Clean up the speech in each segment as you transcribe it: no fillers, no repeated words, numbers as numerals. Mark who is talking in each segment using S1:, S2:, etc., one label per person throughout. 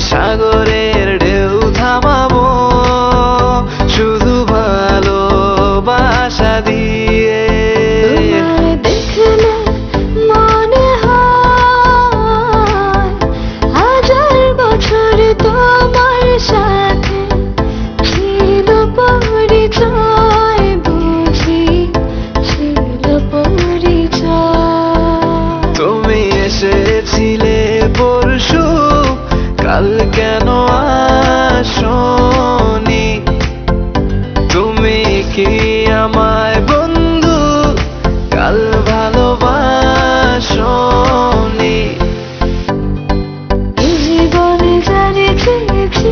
S1: সাগরের ঢেউ থামাবো শুধু ভালোবাসা দিয়ে।
S2: তোমায় দেখলে মনে হয় হাজার বছর তোমার সাথে ছিল পরিচয়, বুঝি ছিল পরিচয়।
S1: তুমি এসেছিলে পরশু, কাল কেন আসোনি? তুমি কি আমায় বন্ধু কাল ভালোবাসোনি?
S2: এই জীবনে যারে চেয়েছি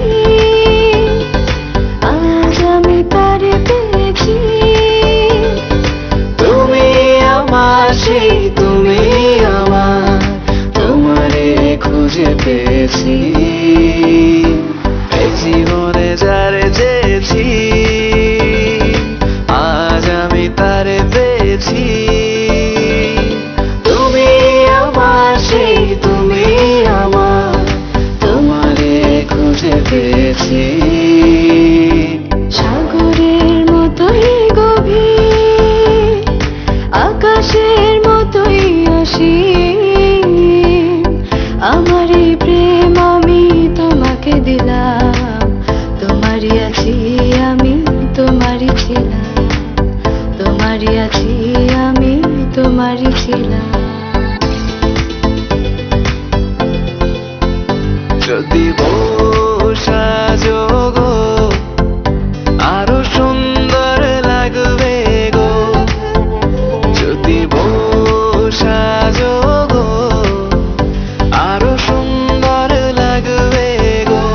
S2: আজ আমি তারে পেয়েছি।
S1: তুমি আমার সেই, তুমি আমার, তোমারে খুঁজে পেয়েছি। এই জীবনে যারে চেয়েছি আজ আমি তারে পেয়েছি। তুমি আমার সেই, তুমি আমার, তোমারে খুঁজে পেয়েছি।
S2: সাগরের মতোই গভীর, আকাশের মতোই অসীম, আমার এই প্রেম আমি তোমাকে দিলাম। তোমারই আছি আমি, তোমারই ছিলাম, তোমারই আছি আমি, তোমারই ছিলাম।
S1: যদি সাজো গো আরো সুন্দর লাগবে গো, যদি সাজো গো আরো সুন্দর লাগবে গো।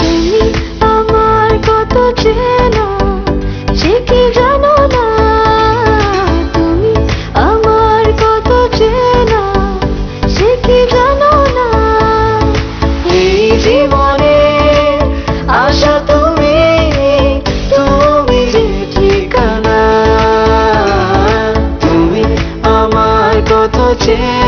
S2: তুমি আমার কত চেনা সে কি জানো না, তুমি আমার কত চেনা সে কি জানো না।
S1: এই জীবনে আশা তুমি, তুমি যে ঠিকানা, তুমি আমার কত চেনা